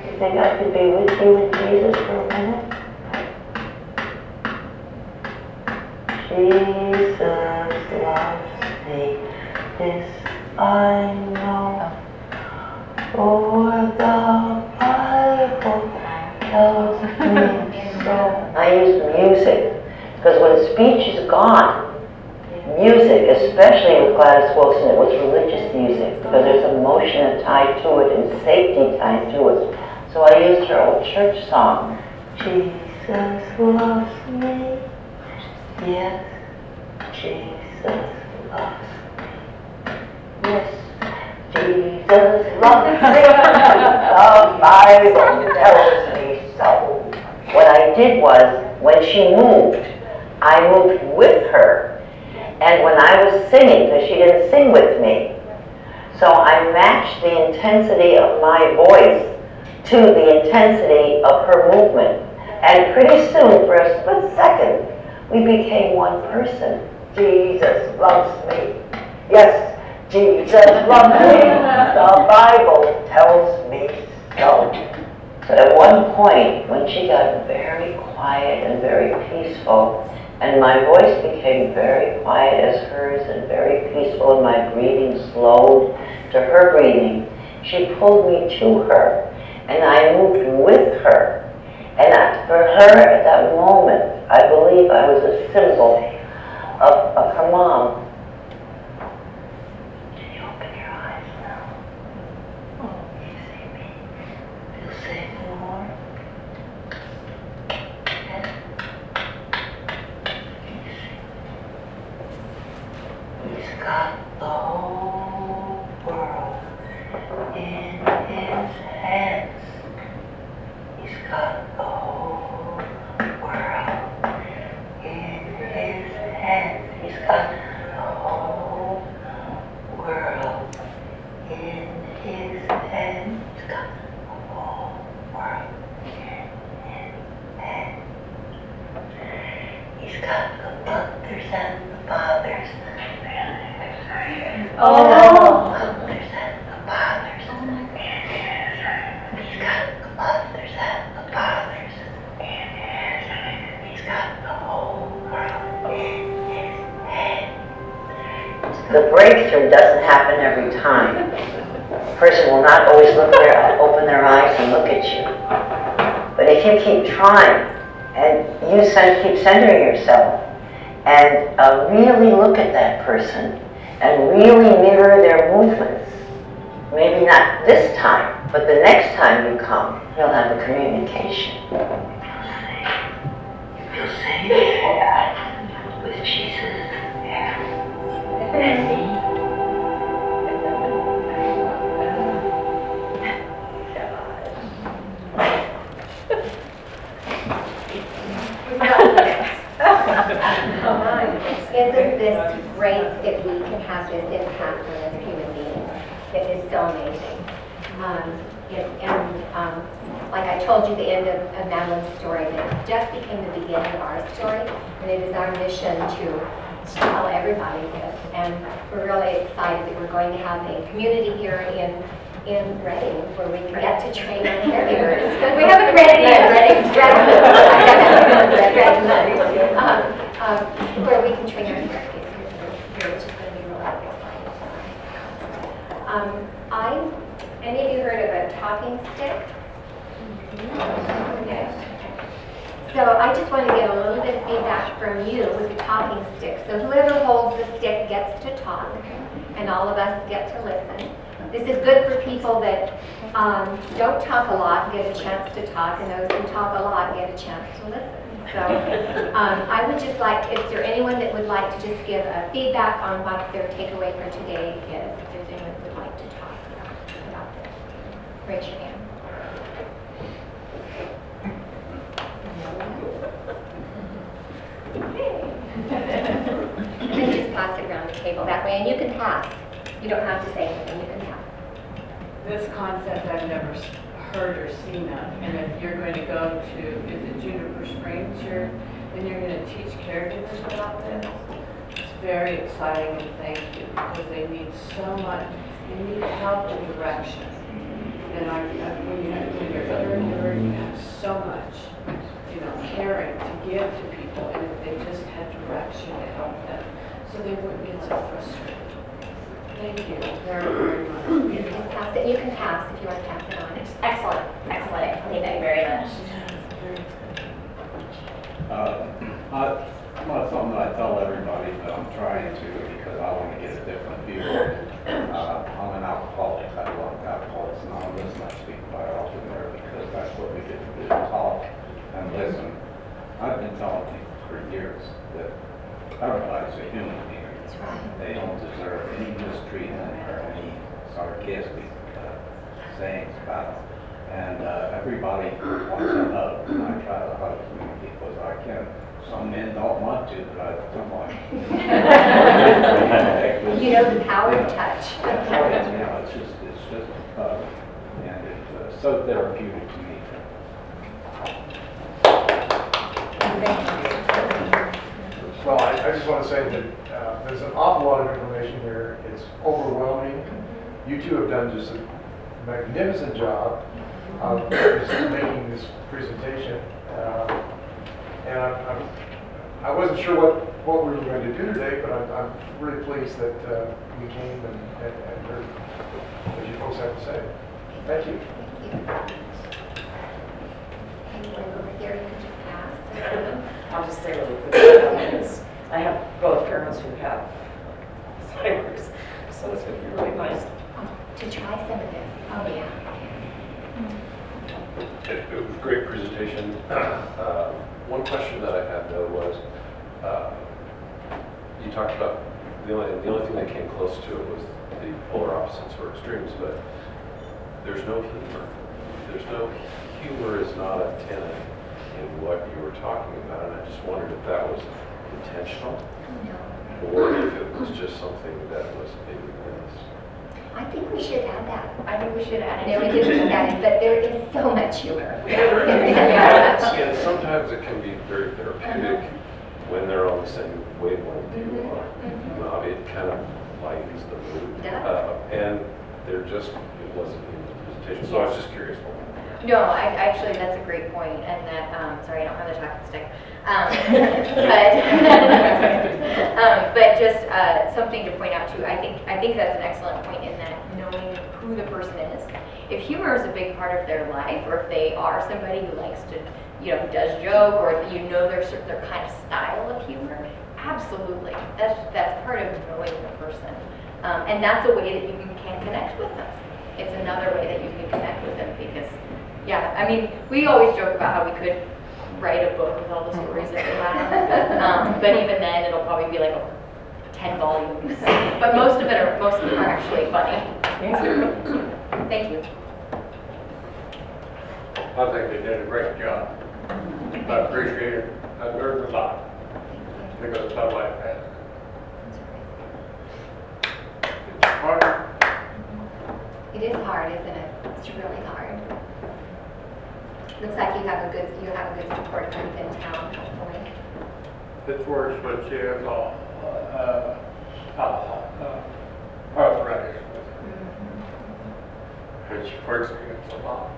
You think I could be with you and Jesus for a minute? Jesus loves me, this I know, for the Bible tells me so. I use music, because when speech is gone, music, especially with Gladys Wilson, it was religious music, because there's emotion tied to it and safety tied to it. So I used her old church song, Jesus loves me. Yes, Jesus loves me. Yes, Jesus loves me. The Bible tells me so. What I did was, when she moved, I moved with her. And when I was singing, because she didn't sing with me, so I matched the intensity of my voice to the intensity of her movement. And pretty soon, for a split second, we became one person. Jesus loves me. Yes, Jesus loves me. The Bible tells me so. So at one point, when she got very quiet and very peaceful, and my voice became very quiet as hers and very peaceful, and my breathing slowed to her breathing, she pulled me to her, and I moved with her. And for her, at that moment, I believe I was a symbol of her mom. Can you open your eyes now? Oh, you see me? Feel safe and warm? Yes? He's got the whole world in his hands. He's got the whole world in his hands. He's got the whole world in his hands. He's got the whole world in his hands. He's got the mothers and the fathers. Oh. The mothers and the fathers. He's got the mothers and the fathers. He's got the whole world in his head. The breakthrough doesn't happen every time. A person will not always open their eyes and look at you. But if you keep trying, and you keep centering yourself, and really look at that person, and really mirror their movements, maybe not this time, but the next time you come, you'll have a communication. You feel safe? Yeah. With Jesus? Yeah. And me? Isn't this great that we can have this impact on this human being? It is so amazing. Like I told you, the end of Madeline's story, that just became the beginning of our story, and it is our mission to tell everybody this. And we're really excited that we're going to have a community here in Reading where we can get to train our caregivers. We haven't read it yet. Where we can train our caregivers here, which is going to be really exciting. Any of you heard of a talking stick? Okay. So I just want to get a little bit of feedback from you with the talking stick. So whoever holds the stick gets to talk, and all of us get to listen. This is good for people that don't talk a lot, get a chance to talk, and those who talk a lot get a chance to listen. So I would just like, is there anyone that would like to just give a feedback on what their takeaway for today is? If there's anyone that would like to talk about this, raise your hand. And then just pass it around the table. table that way, and you can pass. You don't have to say anything, you can pass. This concept I've never heard or seen of, and if you're going to go to, is it Juniper Springs, then you're going to teach caregivers about this. It's very exciting, and thank you, because they need so much, they need help and direction. And when you're a caregiver, you have so much, caring to give to people, and if they just had direction to help them, so they wouldn't get so frustrated. Thank you very, very much. You can pass it. You can pass if you want to pass it on. Excellent, excellent. Thank you very much. Not something that I tell everybody, but I'm trying to because I want to get a different view. I'm an alcoholic. I belong to Alcoholics Anonymous, and I speak quite often there because that's what we get to do, talk and listen. I've been telling people for years that everybody's a human being. They don't deserve any mistreatment or any sarcastic sayings about them. And everybody wants a hug, and I try to hug as many people as I can. Some men don't want to, but I don't want to. You know the power of touch. Yeah, it's just a hug, and it's so therapeutic to me. Well, I just want to say that there's an awful lot of information here. It's overwhelming. You two have done just a magnificent job of just making this presentation. And I wasn't sure what we were going to do today, but I'm really pleased that we came and heard what you folks have to say. Thank you. Anyone over here, you can just pass. I'll just say really quickly, I have both parents who have Alzheimer's, so it's going to be really nice To try some of this. Oh, yeah. It was a great presentation. One question that I had though was, you talked about the only thing that came close to it was the polar opposites or extremes, but there's no humor. Humor is not a tenet in what you were talking about, and I just wondered if that was intentional, or if it was just something that was maybe missed. I think we should add that. I think we should add it. No, we didn't add it, but there is so much humor. And sometimes it can be very therapeutic when they're on the same wavelength you are. It kind of lightens the mood. And it wasn't in the presentation, so I was just curious. No, actually, that's a great point, and that, sorry, I don't have the talking stick. But just something to point out too, I think that's an excellent point in that knowing who the person is. If humor is a big part of their life, or if they are somebody who likes to, who does joke, or their kind of style of humor, absolutely, that's part of knowing the person. And that's a way that you can connect with them. It's another way that you can connect with them because, yeah, I mean, we always joke about how we could write a book with all the stories that we have, but even then it'll probably be like 10 volumes. But most of them are actually funny. Thank you. I think they did a great job. I appreciate it. I learned a lot because stuff like that. It's hard. It is hard, isn't it? It's really hard. Looks like you have a good support group in town, hopefully. It's worse, but she has arthritis with her. And she works against a lot.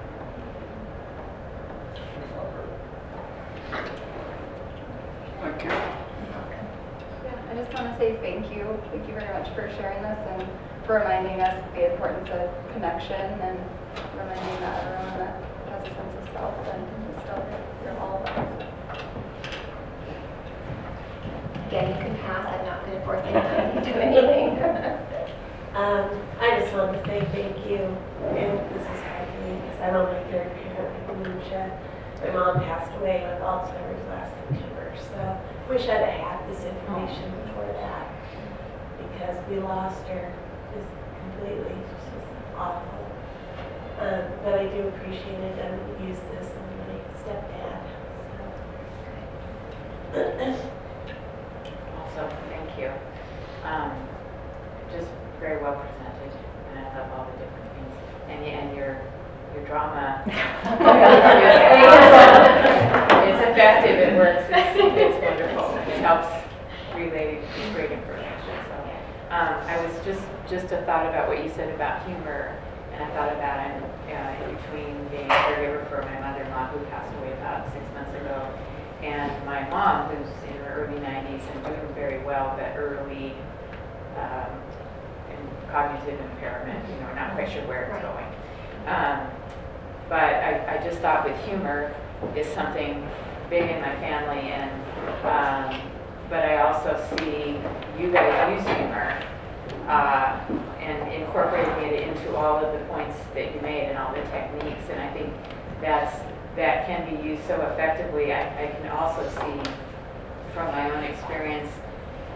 Thank you. Yeah, I just want to say thank you. Thank you very much for sharing this and for reminding us the importance of connection and reminding that everyone that has a sense of self and is still here, all of us. Again, you can pass. I'm not going to force anybody to do anything. I just want to say thank you, and this is hard for me because I'm on my third parent with dementia. My mom passed away with Alzheimer's last September, so wish I'd have had this information before that because we lost her just completely. It's just awful. But I do appreciate it. I'm going to use this on my stepdad. So. Awesome, thank you. just a thought about what you said about humor, and I thought about it in between being a caregiver for my mother-in-law who passed away about 6 months ago, and my mom who's in her early 90s and doing very well, but early cognitive impairment, not quite sure where it's going. But I just thought with humor is something big in my family, and but I also see you guys use humor and incorporating it into all of the points that you made and all the techniques, and I think that can be used so effectively. I can also see from my own experience,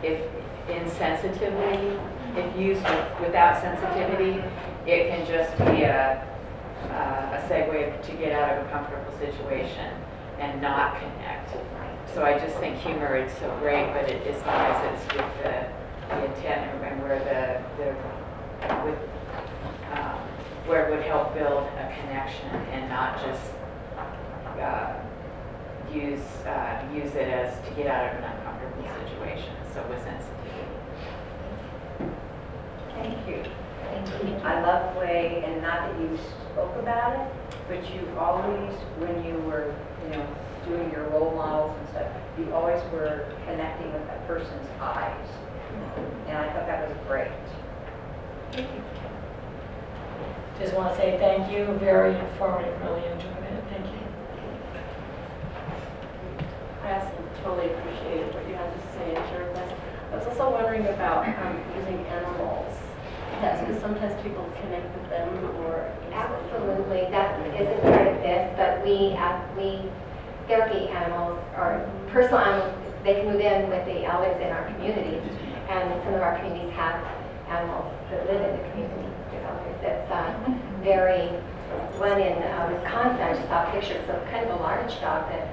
if insensitively, if used without sensitivity, it can just be a segue to get out of a comfortable situation and not connect. So I just think humor is so great, but it is nice it's with the intent and where it would help build a connection and not just use it as to get out of an uncomfortable situation. So with sensitivity. Thank you. I love the way, and not that you spoke about it, but you always, when you were, doing your role models and stuff, you always were connecting with that person's eyes. And I thought that was great. Thank you. Just want to say thank you. Very informative. Really enjoyed it. Thank you. I also totally appreciated what you had to say and share with us. I was also wondering about using animals. Because sometimes people connect with them or... Absolutely, that isn't part of this, but we therapy animals or personal animals, they can move in with the elders in our communities, and some of our communities have animals that live in the community with elders. That's very, one in Wisconsin, I just saw a picture, so kind of a large dog that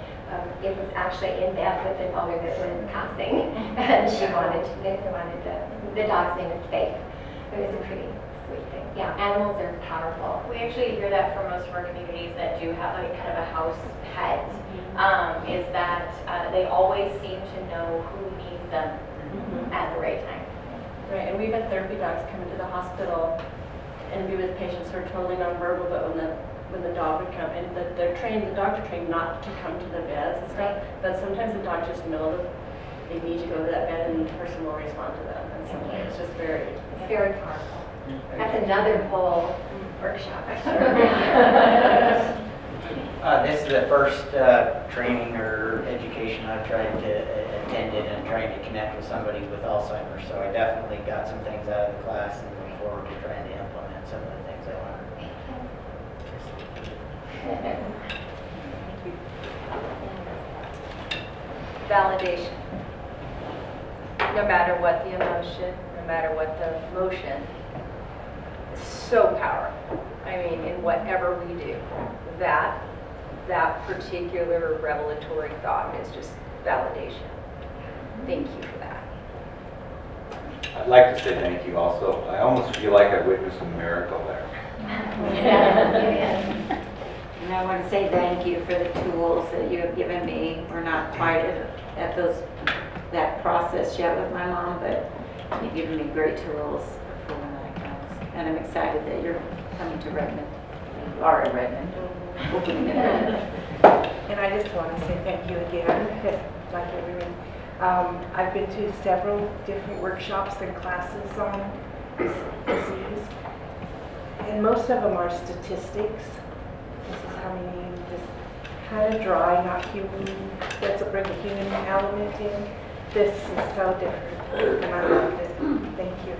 it was actually in bed with an elder that was passing, and she wanted the dog's name is Faith. It was a pretty sweet thing. Yeah, animals are powerful. We actually hear that from most of our communities that do have like kind of a house pet, is that they always seem to know who needs them at the right time. Right, and we've had therapy dogs come into the hospital and be with patients who are totally nonverbal, but when the dog would come, and the dogs are trained not to come to the beds and stuff, but sometimes the dogs just know that they need to go to that bed and the person will respond to them. And so it's just very powerful. That's another whole workshop. This is the first training or education I've tried to attend in and trying to connect with somebody with Alzheimer's. So I definitely got some things out of the class and look forward to trying to implement some of the things I learned. Validation. No matter what the emotion, no matter what the motion, it's so powerful. I mean, in whatever we do, that particular revelatory thought is just validation. Thank you for that. I'd like to say thank you also. I almost feel like I witnessed a miracle there. And I want to say thank you for the tools that you have given me. We're not quite at that process yet with my mom, but you've given me great tools for when that comes. And I'm excited that you're coming to Redmond. You are in Redmond. And I just want to say thank you again, like everyone. I've been to several different workshops and classes on this disease, and most of them are statistics. This is how many, just kind of dry, not human, doesn't bring the human element in. This is so different, and I love it. Thank you.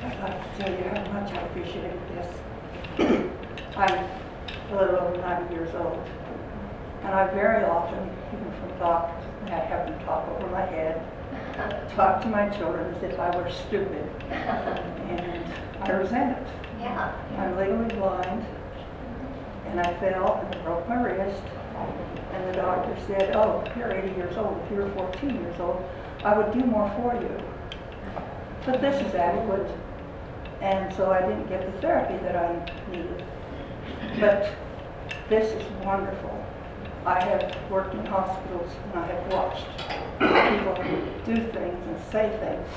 I'd like to tell you how much I appreciate this. I'm a little over 90 years old, and I very often, even from doctors, I have them talk over my head, talk to my children as if I were stupid, and I resent it. Yeah. I'm legally blind, and I fell and broke my wrist, and the doctor said, oh, you're 80 years old. If you were 14 years old, I would do more for you. But this is adequate, and so I didn't get the therapy that I needed. But this is wonderful. I have worked in hospitals and I have watched people do things and say things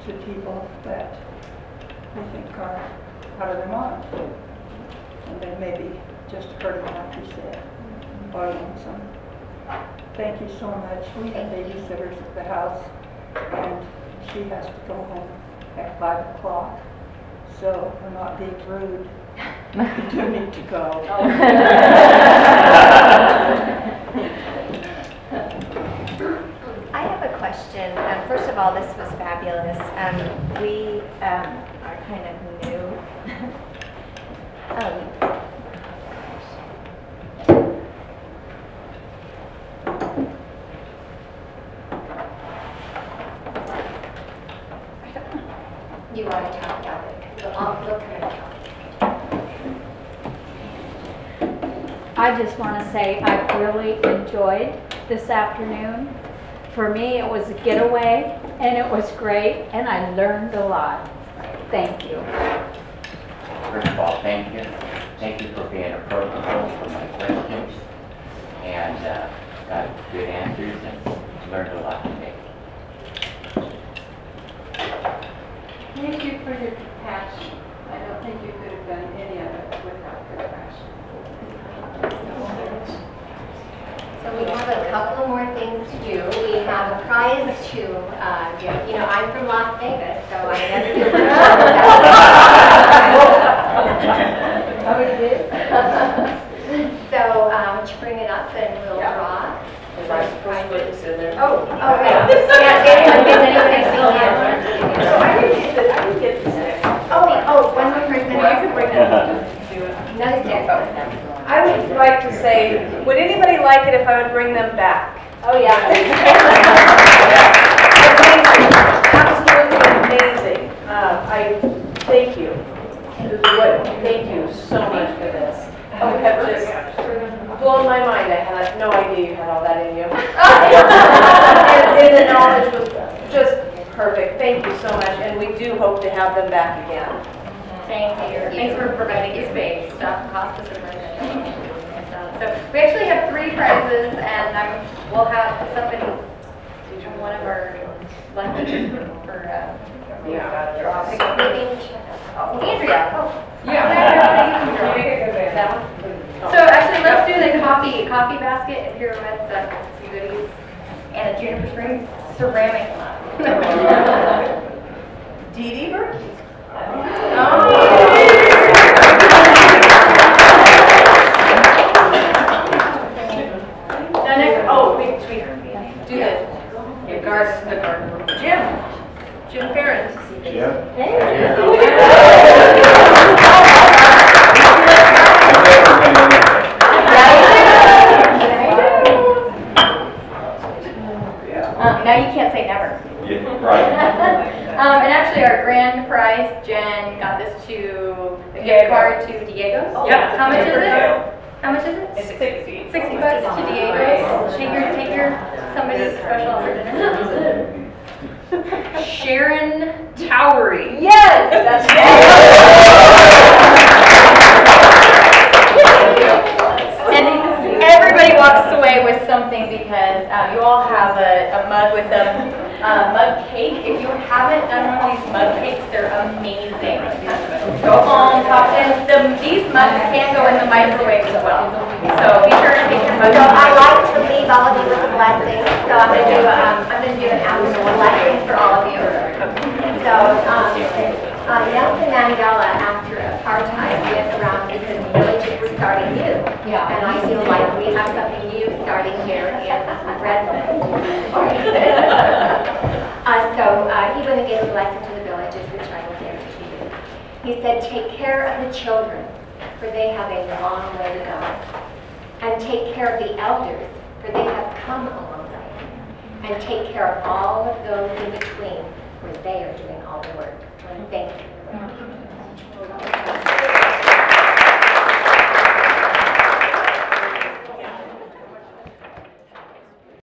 to people that they think are out of their mind. And they may be just hurting, like you said, or lonesome. Thank you so much. We have babysitters at the house, and she has to go home at 5 o'clock. So we're not being rude. You do need to go. I have a question. First of all, this was fabulous. We are kind of new. You want to talk about it? I'll look at it. I just want to say I've really enjoyed this afternoon. For me, it was a getaway, and it was great, and I learned a lot. Thank you. First of all, thank you. Thank you for being approachable for my questions, and got good answers and learned a lot today. Thank you for your compassion. I don't think you could have done any of it without compassion. So we have a couple more things to do. We have a prize to give. You know, I'm from Las Vegas, so I never do a How many days? So why don't you bring it up and we'll draw. Am I supposed to put this in there? Oh, yeah. Has anybody seen it? I didn't get this in. One more person. You can bring it up. No, it's I would like to say, would anybody like it if I would bring them back? Oh, yeah. Absolutely amazing. I thank you. Thank you so much for this. You have just blown my mind. I had no idea you had all that in you. And the knowledge was just perfect. Thank you so much. And we do hope to have them back again. Thank you. Thanks for providing the space. Stop hospice emergency. So we actually have 3 prizes, and we'll have somebody from one of our lunches for draw. Andrea. So actually, let's do the coffee basket and pirouettes, some goodies, and a Juniper Springs ceramic mug. Dee Dee Burke? Do the garden. Jim Ferris. Jim? Now you can't say never. Yeah, right. And actually our grand prize, Jen got this a gift card to Diego's. Oh, yeah. How much is it? How much is it? It's 60. $60 to Diego's. Take your somebody special for dinner. Sharon Towery. Yes, that's And everybody walks away with something because you all have a mug with a mug cake. If you haven't done one of these mug cakes, they're amazing. Go home, these mugs can go in the microwave as well. So be sure to take your mug. So I like to leave all of you with a blessing. So I'm going to do an afternoon blessing for all of you. So Nelson Mandela, after apartheid, went around because villages were starting new. Yeah. And I feel like we have something new starting here in Redmond. So he went and gave a blessing to the villages, which I will give to you. He said, take care of the children, for they have a long way to go. And take care of the elders, for they have come a long way. And take care of all of those in between, for they are doing all the work. I want to thank you.